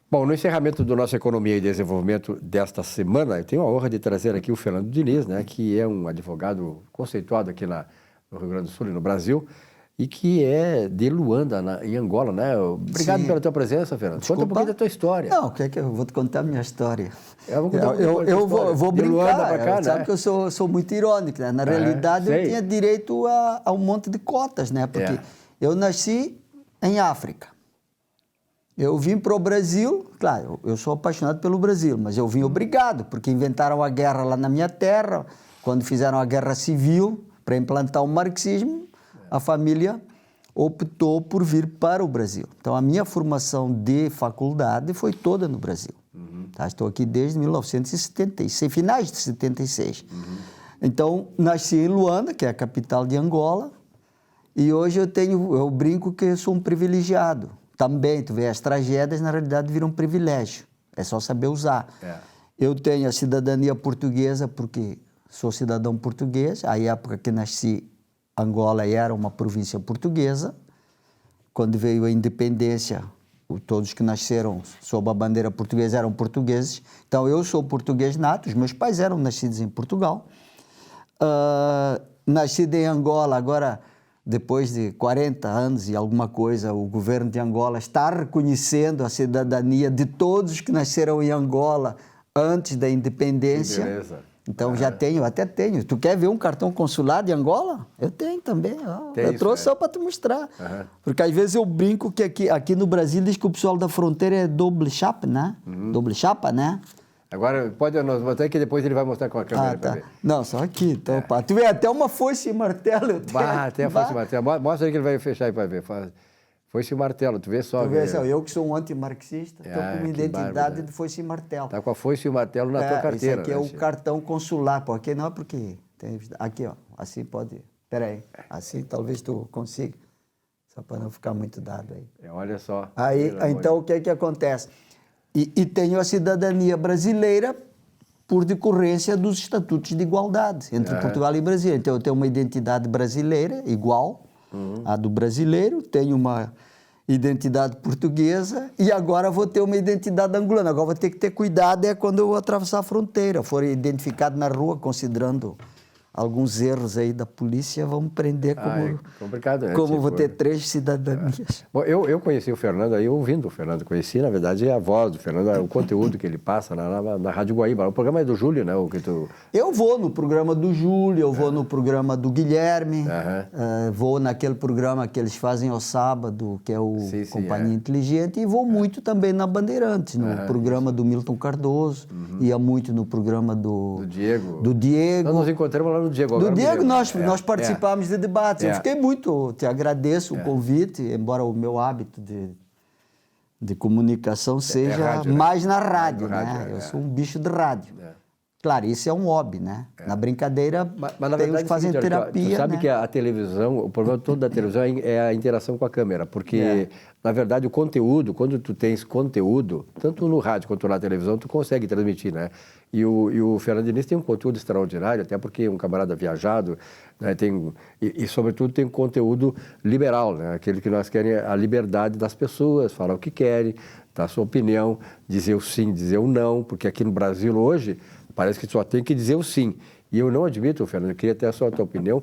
Bom, no encerramento do nosso Economia e Desenvolvimento desta semana, eu tenho a honra de trazer aqui o Fernando Diniz, né, que é um advogado conceituado aqui no Rio Grande do Sul e no Brasil, e que é de Luanda, em Angola, né? Obrigado pela tua presença, Fernando. Desculpa. Conta um pouquinho da tua história. Não, que eu vou te contar a minha história. Eu vou brincar, Luanda pra cá, sabe né? que eu sou muito irônico, né? Na realidade, eu tinha direito a um monte de cotas, né? Porque eu nasci em África. Eu vim para o Brasil, claro, eu sou apaixonado pelo Brasil, mas eu vim obrigado, porque inventaram a guerra lá na minha terra, quando fizeram a guerra civil para implantar o marxismo, a família optou por vir para o Brasil. Então, a minha formação de faculdade foi toda no Brasil. Tá? Estou aqui desde 1976, finais de 76. Então, nasci em Luanda, que é a capital de Angola, e hoje eu brinco que eu sou um privilegiado. Também, tu vê, as tragédias, na realidade, viram privilégio. É só saber usar. Eu tenho a cidadania portuguesa porque sou cidadão português. À época que nasci, Angola era uma província portuguesa. Quando veio a independência, todos que nasceram sob a bandeira portuguesa eram portugueses. Então, eu sou português nato, os meus pais eram nascidos em Portugal. Nascido em Angola, agora, depois de 40 anos e alguma coisa, o governo de Angola está reconhecendo a cidadania de todos que nasceram em Angola antes da independência. Que beleza. Então, até tenho. Tu quer ver um cartão consular de Angola? Eu tenho também. Eu trouxe só para te mostrar. Porque às vezes eu brinco que aqui no Brasil diz que o pessoal da fronteira é doble chapa, né? Doble chapa, né? Agora, pode nós mostrar que depois ele vai mostrar com a câmera para ver. Não, só aqui. Então, tu vê até uma foice e martelo. Até a foice e martelo. Mostra aí que ele vai fechar aí para ver. Foice e martelo, tu vê só. Tu vê só, eu que sou um antimarxista, estou com uma identidade de foice e martelo. Está com a foice e o martelo na tua carteira. Esse aqui é o cartão consular, porque não é porque... Aqui, ó, assim pode... Espera aí, assim talvez tu consiga, só para não ficar muito dado aí. Olha só. Então, o que é que acontece? E tenho a cidadania brasileira por decorrência dos estatutos de igualdade entre Portugal e Brasil. Então, eu tenho uma identidade brasileira igual à do brasileiro, tenho uma identidade portuguesa e agora vou ter uma identidade angolana. Agora vou ter que ter cuidado quando eu atravessar a fronteira. For identificado na rua, considerando alguns erros aí da polícia, vão me prender complicado, como vou ter 3 cidadanias. Bom, eu conheci o Fernando aí ouvindo o Fernando. Conheci, na verdade, a voz do Fernando, o conteúdo que ele passa na Rádio Guaíba. O programa é do Júlio, né? Eu vou no programa do Júlio, eu vou no programa do Guilherme, vou naquele programa que eles fazem ao sábado, que é o Companhia Inteligente, e vou muito também na Bandeirantes, no programa do Milton Cardoso, ia muito no programa do Diego. Nós nos encontramos lá no Diego. Do Diego, nós participamos de debates. Eu fiquei muito, te agradeço o convite, embora o meu hábito de comunicação seja rádio, mais na rádio, né? Eu sou um bicho de rádio. Claro, isso é um hobby, né? Na brincadeira, mas na tem verdade, os que fazem terapia, tu sabe, né? que a televisão, o problema todo da televisão é a interação com a câmera, porque, na verdade, o conteúdo, quando tu tens conteúdo, tanto no rádio quanto na televisão, tu consegue transmitir, né? E o Fernando Diniz tem um conteúdo extraordinário, até porque é um camarada viajado, né? Sobretudo, tem um conteúdo liberal, né? Aquele que nós queremos a liberdade das pessoas, falar o que querem, dar a sua opinião, dizer o sim, dizer o não, porque aqui no Brasil hoje parece que só tem que dizer o sim. E eu não admito, Fernando, eu queria ter só a tua opinião,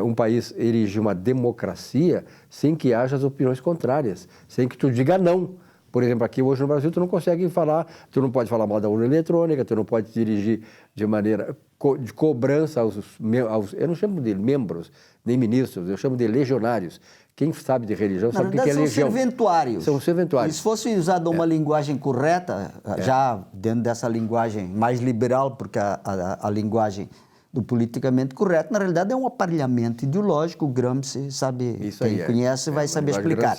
um país erigir uma democracia sem que haja as opiniões contrárias, sem que tu diga não. Por exemplo, aqui hoje no Brasil tu não consegue falar, tu não pode falar mal da urna eletrônica, tu não pode dirigir de maneira de cobrança aos eu não chamo de membros, nem ministros, eu chamo de legionários. Quem sabe de religião sabe o que é legião. São serventuários. São serventuários. E se fosse usada uma linguagem correta, já dentro dessa linguagem mais liberal, porque a linguagem do politicamente correto, na realidade é um aparelhamento ideológico, o Gramsci sabe, isso quem conhece vai saber explicar.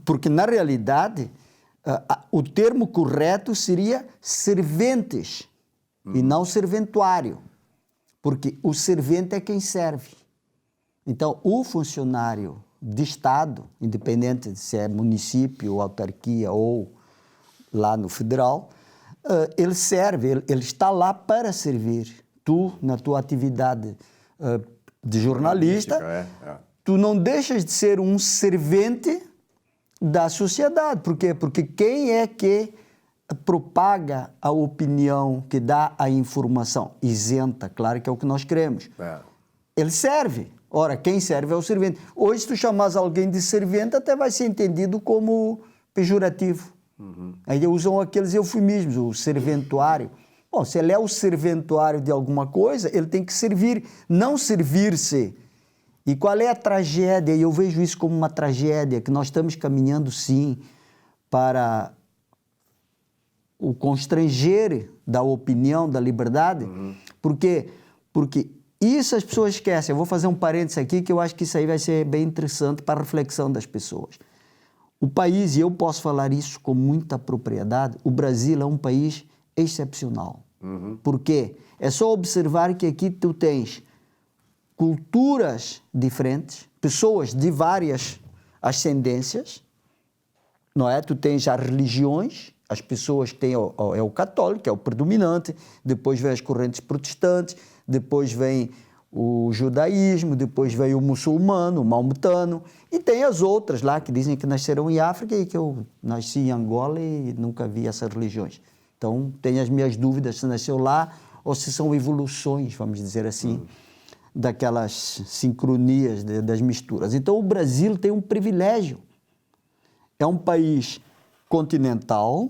Porque, na realidade, o termo correto seria serventes e não serventuário, porque o servente é quem serve. Então, o funcionário de Estado, independente se é município, autarquia ou lá no federal, ele serve, ele está lá para servir. Tu, na tua atividade de jornalista, tu não deixas de ser um servente da sociedade. Por quê? Porque quem é que propaga a opinião, que dá a informação? Isenta, claro que é o que nós queremos. Ele serve. Ora, quem serve é o servente. Hoje, se tu chamas alguém de servente, até vai ser entendido como pejorativo. Aí usam aqueles eufemismos, o serventuário. Bom, se ele é o serventuário de alguma coisa, ele tem que servir, não servir-se. E qual é a tragédia? E eu vejo isso como uma tragédia, que nós estamos caminhando, sim, para o constranger da opinião, da liberdade. Por quê? Porque isso as pessoas esquecem. Eu vou fazer um parênteses aqui, que eu acho que isso aí vai ser bem interessante para a reflexão das pessoas. O país, e eu posso falar isso com muita propriedade, o Brasil é um país excepcional. Por quê? É só observar que aqui tu tens culturas diferentes, pessoas de várias ascendências, não é? Tu tens as religiões, as pessoas que têm é o católico, é o predominante, depois vem as correntes protestantes, depois vem o judaísmo, depois vem o muçulmano, o maometano, e tem as outras lá que dizem que nasceram em África e que eu nasci em Angola e nunca vi essas religiões. Então, tenho as minhas dúvidas se nasceu lá ou se são evoluções, vamos dizer assim, daquelas sincronias, das misturas. Então, o Brasil tem um privilégio. É um país continental,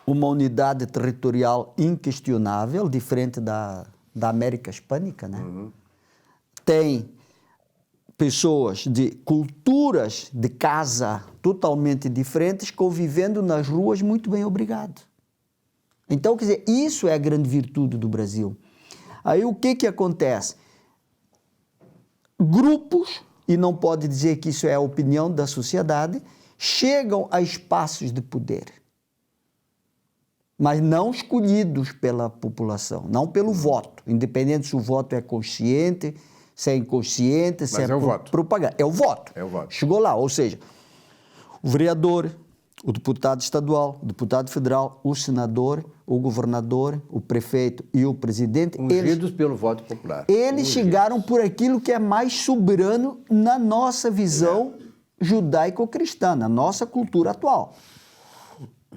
uma unidade territorial inquestionável, diferente da América Hispânica, né? Tem pessoas de culturas de casa totalmente diferentes convivendo nas ruas muito bem, obrigado. Então, quer dizer, isso é a grande virtude do Brasil. Aí o que acontece? Grupos, e não pode dizer que isso é a opinião da sociedade, chegam a espaços de poder, mas não escolhidos pela população, não pelo voto, independente se o voto é consciente, se é inconsciente, se é propaganda. É o voto. É o voto. Chegou lá, ou seja, o vereador, o deputado estadual, o deputado federal, o senador, o governador, o prefeito e o presidente... Ungidos pelo voto popular. Eles chegaram por aquilo que é mais soberano na nossa visão judaico-cristã, na nossa cultura atual.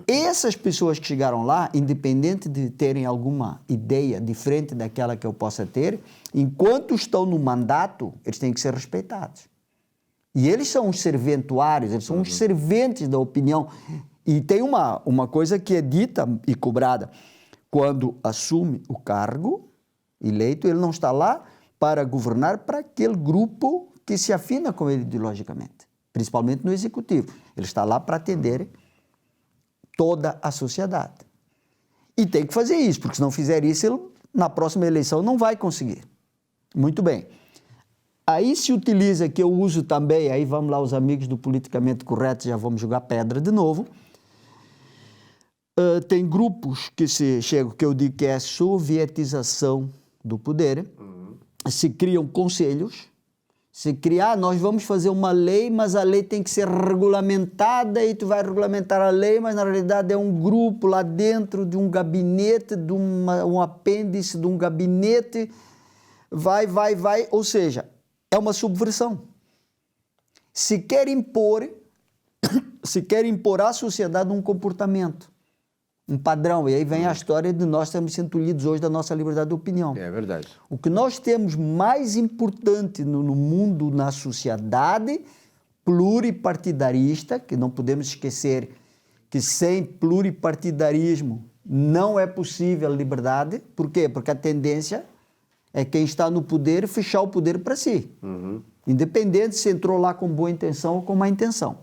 Essas pessoas que chegaram lá, independente de terem alguma ideia diferente daquela que eu possa ter, enquanto estão no mandato, eles têm que ser respeitados. E eles são os serventuários, eles são os serventes da opinião. E tem uma coisa que é dita e cobrada. Quando assume o cargo eleito, ele não está lá para governar para aquele grupo que se afina com ele ideologicamente, principalmente no executivo. Ele está lá para atender toda a sociedade. E tem que fazer isso, porque se não fizer isso, ele, na próxima eleição, não vai conseguir. Muito bem. Aí se utiliza, que eu uso também, aí vamos lá, os amigos do politicamente correto, já vamos jogar pedra de novo. Tem grupos que se chegam, que eu digo que é a sovietização do poder, se criam conselhos, se criar, nós vamos fazer uma lei, mas a lei tem que ser regulamentada e tu vai regulamentar a lei, mas na realidade é um grupo lá dentro de um gabinete, de um apêndice de um gabinete, vai, ou seja, é uma subversão. Se quer impor à sociedade um comportamento, um padrão, e aí vem a história de nós estamos sendo tolhidos hoje da nossa liberdade de opinião. É verdade. O que nós temos mais importante no mundo, na sociedade pluripartidarista, que não podemos esquecer que sem pluripartidarismo não é possível a liberdade. Por quê? Porque a tendência é quem está no poder fechar o poder para si. Independente se entrou lá com boa intenção ou com má intenção.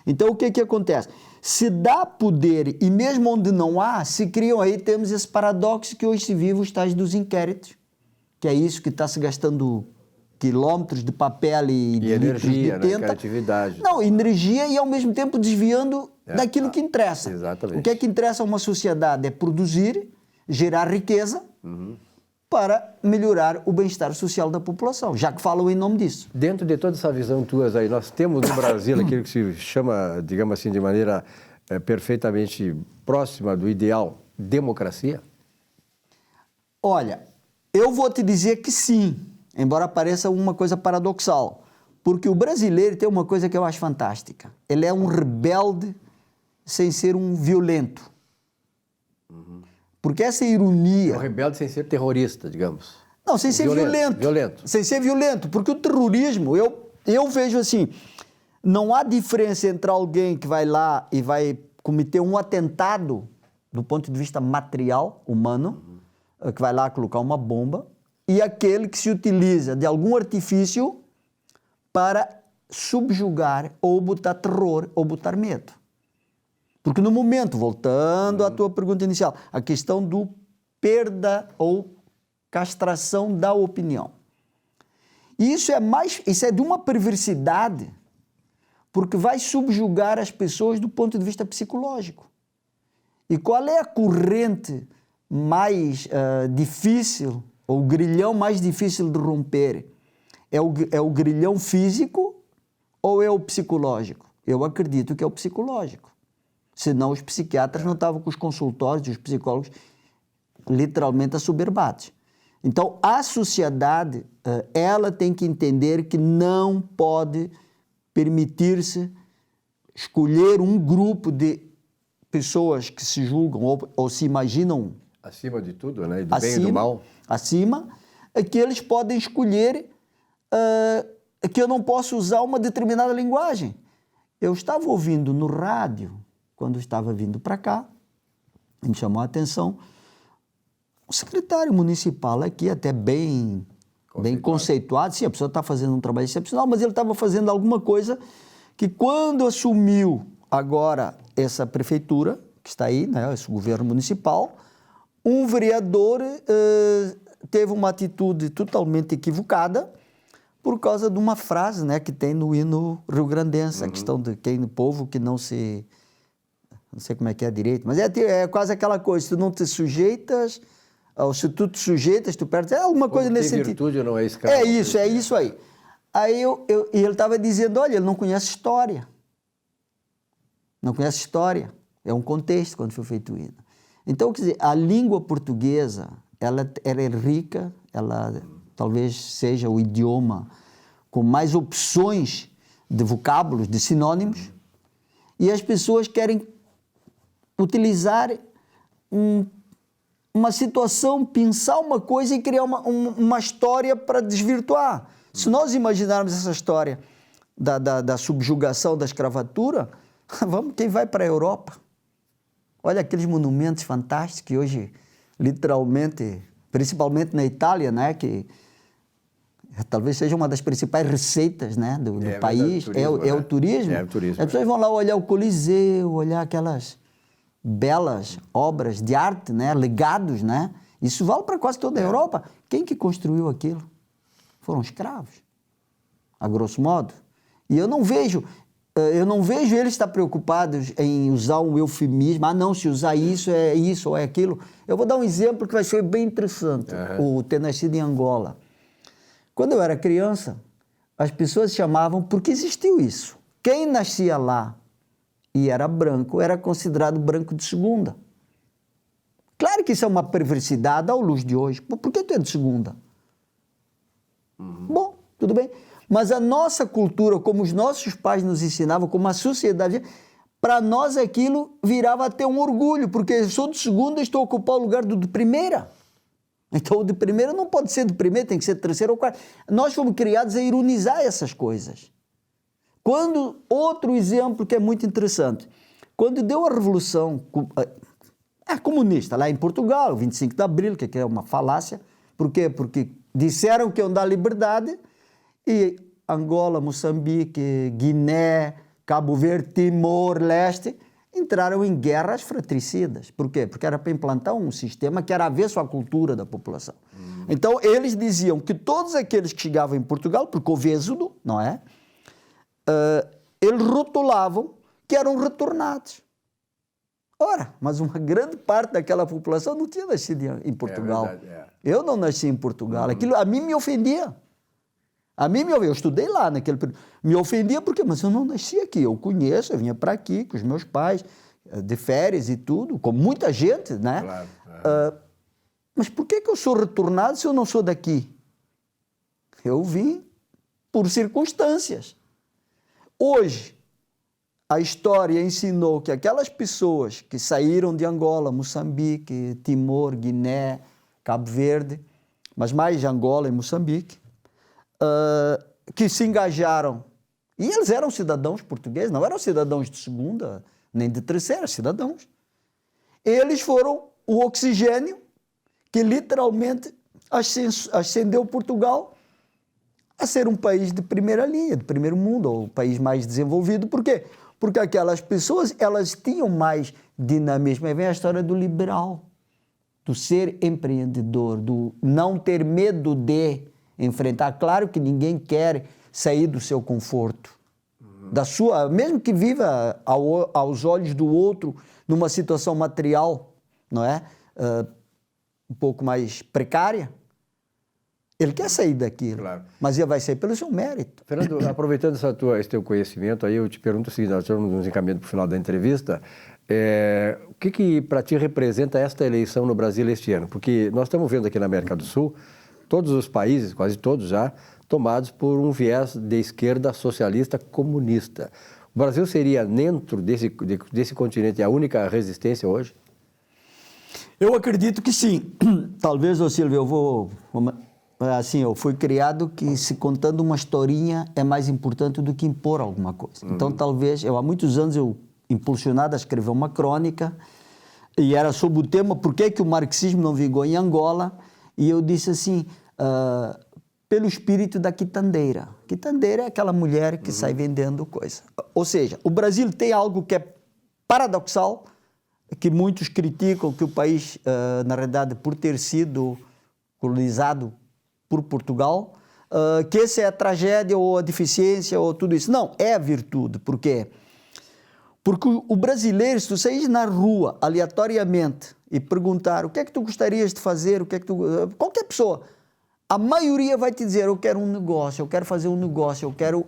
Então, o que acontece? Se dá poder, e mesmo onde não há, se criam aí, temos esse paradoxo que hoje se vive os tais dos inquéritos, que é isso que está se gastando quilômetros de papel e de energia, de tinta. Né? Criatividade. Não, energia e ao mesmo tempo desviando daquilo que interessa. Exatamente. O que interessa a uma sociedade é produzir, gerar riqueza, para melhorar o bem-estar social da população, já que falam em nome disso. Dentro de toda essa visão tua aí, nós temos no Brasil aquilo que se chama, digamos assim, de maneira perfeitamente próxima do ideal, democracia? Olha, eu vou te dizer que sim, embora pareça uma coisa paradoxal, Porque o brasileiro tem uma coisa que eu acho fantástica. Ele é um rebelde sem ser um violento. Porque essa ironia... É um rebelde sem ser terrorista, digamos. Não, sem ser violento. Sem ser violento. Porque o terrorismo, eu vejo assim, não há diferença entre alguém que vai lá e vai cometer um atentado do ponto de vista material, humano, que vai lá colocar uma bomba, e aquele que se utiliza de algum artifício para subjugar ou botar terror ou botar medo. Porque no momento, voltando à tua pergunta inicial, a questão do perda ou castração da opinião. E isso é de uma perversidade, porque vai subjugar as pessoas do ponto de vista psicológico. E qual é a corrente mais difícil, ou o grilhão mais difícil de romper? É o grilhão físico ou é o psicológico? Eu acredito que é o psicológico. Senão os psiquiatras não estavam com os consultórios e os psicólogos literalmente assoberbados. Então, a sociedade, ela tem que entender que não pode permitir-se escolher um grupo de pessoas que se julgam ou se imaginam... Acima de tudo, né? Do bem e do mal. Acima, que eles podem escolher que eu não posso usar uma determinada linguagem. Eu estava ouvindo no rádio, quando estava vindo para cá, me chamou a atenção, o secretário municipal aqui, até bem conceituado, sim, a pessoa está fazendo um trabalho excepcional, mas ele estava fazendo alguma coisa que quando assumiu agora essa prefeitura, que está aí, né, esse governo municipal, um vereador teve uma atitude totalmente equivocada por causa de uma frase, né, que tem no hino rio-grandense, a questão de quem o povo que não se... Não sei como é que é direito, mas é quase aquela coisa, se tu não te sujeitas, ou se tu te sujeitas, tu perdes, é alguma coisa nesse sentido. Virtude não é escravo. É isso aí. Aí e ele estava dizendo, olha, ele não conhece história. Não conhece história. É um contexto quando foi feito o hino. Então, quer dizer, a língua portuguesa, ela é rica, ela talvez seja o idioma com mais opções de vocábulos, de sinônimos, e as pessoas querem utilizar uma situação, pensar uma coisa e criar uma história para desvirtuar. Se nós imaginarmos essa história da subjugação, da escravatura, quem vai para a Europa? Olha aqueles monumentos fantásticos que hoje, literalmente, principalmente na Itália, né, que talvez seja uma das principais receitas, né, do país, é o turismo. É o turismo. As pessoas vão lá olhar o Coliseu, olhar aquelas belas obras de arte, né, legados, né? Isso vale para quase toda a Europa. Quem que construiu aquilo? Foram escravos, a grosso modo. E eu não vejo eles estar preocupados em usar um eufemismo. Ah, não, se usar isso ou é aquilo. Eu vou dar um exemplo que vai ser bem interessante. O ter nascido em Angola. Quando eu era criança, as pessoas chamavam, porque existiu isso. Quem nascia lá e era branco, era considerado branco de segunda. Claro que isso é uma perversidade à luz de hoje. Por que tu é de segunda? Bom, tudo bem. Mas a nossa cultura, como os nossos pais nos ensinavam, como a sociedade, para nós aquilo virava até um orgulho, porque eu sou de segunda e estou a ocupar o lugar do de primeira. Então o de primeira não pode ser de primeira, tem que ser de terceira ou quarta. Nós fomos criados a ironizar essas coisas. Outro exemplo que é muito interessante, quando deu a Revolução comunista lá em Portugal, o 25 de Abril, que é uma falácia, por quê? Porque disseram que iam dar liberdade e Angola, Moçambique, Guiné, Cabo Verde, Timor-Leste entraram em guerras fratricidas. Por quê? Porque era para implantar um sistema que era avesso à cultura da população. Então eles diziam que todos aqueles que chegavam em Portugal, porque houve êxodo, não é? Eles rotulavam que eram retornados. Ora, mas uma grande parte daquela população não tinha nascido em Portugal. Eu não nasci em Portugal. Aquilo a mim me ofendia. Eu estudei lá naquele período. Me ofendia porque, mas eu não nasci aqui. Eu conheço, eu vinha para aqui com os meus pais, de férias e tudo, como muita gente, né? Claro. Mas por que eu sou retornado se eu não sou daqui? Eu vim por circunstâncias. Hoje, a história ensinou que aquelas pessoas que saíram de Angola, Moçambique, Timor, Guiné, Cabo Verde, mas mais de Angola e Moçambique, que se engajaram, e eles eram cidadãos portugueses, não eram cidadãos de segunda, nem de terceira, cidadãos. Eles foram o oxigênio que literalmente ascendeu Portugal a ser um país de primeira linha, de primeiro mundo, ou o país mais desenvolvido. Por quê? Porque aquelas pessoas, elas tinham mais dinamismo. Aí vem a história do liberal, do ser empreendedor, do não ter medo de enfrentar. Claro que ninguém quer sair do seu conforto, da sua, mesmo que viva aos olhos do outro numa situação material, não é? Um pouco mais precária. Ele quer sair daquilo, claro, mas ele vai sair pelo seu mérito. Fernando, aproveitando esse teu conhecimento, aí eu te pergunto o seguinte, nós estamos nos encaminhando para o final da entrevista, o que para ti representa esta eleição no Brasil este ano? Porque nós estamos vendo aqui na América do Sul, todos os países, quase todos já, tomados por um viés de esquerda socialista comunista. O Brasil seria, dentro desse continente, a única resistência hoje? Eu acredito que sim. Talvez, Silvio, eu fui criado que se contando uma historinha é mais importante do que impor alguma coisa. Então, talvez, há muitos anos impulsionado a escrever uma crônica e era sobre o tema por que o marxismo não vingou em Angola, e eu disse assim, pelo espírito da quitandeira. Quitandeira é aquela mulher que sai vendendo coisa. Ou seja, o Brasil tem algo que é paradoxal, que muitos criticam, que o país, na realidade, por ter sido colonizado por Portugal, que essa é a tragédia ou a deficiência ou tudo isso. Não, é a virtude. Por quê? Porque o brasileiro, se tu saís na rua aleatoriamente e perguntar o que é que tu gostarias de fazer, qualquer pessoa, a maioria vai te dizer, eu quero um negócio, eu quero fazer um negócio, eu quero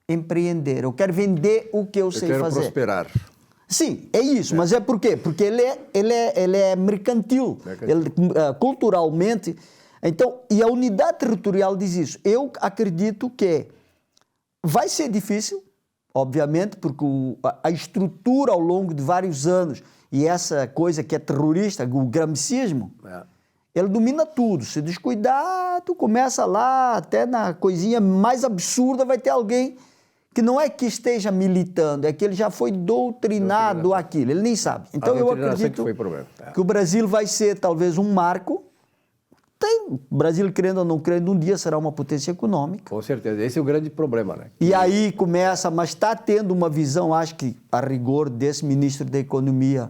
empreender, eu quero vender o que eu sei fazer. Eu quero prosperar. Sim, é isso, mas é por quê? Porque ele é mercantil. Ele, culturalmente. Então, e a unidade territorial diz isso. Eu acredito que vai ser difícil, obviamente, porque a estrutura ao longo de vários anos e essa coisa que é terrorista, o gramscismo, ele domina tudo. Se descuidar, tu começa lá, até na coisinha mais absurda vai ter alguém que não é que esteja militando, é que ele já foi doutrinado àquilo, ele nem sabe. Então eu acredito que o Brasil vai ser talvez um marco. O Brasil, querendo ou não querendo, um dia será uma potência econômica. Com certeza, esse é o grande problema, né? E aí começa, mas está tendo uma visão, acho que a rigor desse ministro da Economia,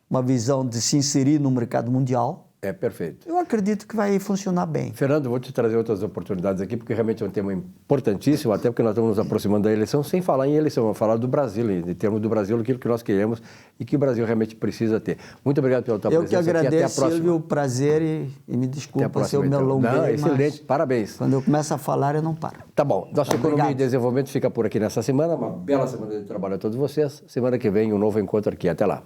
uma visão de se inserir no mercado mundial. É perfeito. Eu acredito que vai funcionar bem. Fernando, vou te trazer outras oportunidades aqui, porque realmente é um tema importantíssimo, até porque nós estamos nos aproximando da eleição, sem falar em eleição, vamos falar do Brasil, em termos do Brasil, aquilo que nós queremos e que o Brasil realmente precisa ter. Muito obrigado pela tua presença. Eu que agradeço, Silvio, o prazer e me desculpa se eu me alonguei. Não, excelente, parabéns. Quando eu começo a falar, eu não paro. Tá bom, nossa Economia e Desenvolvimento fica por aqui nessa semana, uma bela semana de trabalho a todos vocês. Semana que vem um novo encontro aqui, até lá.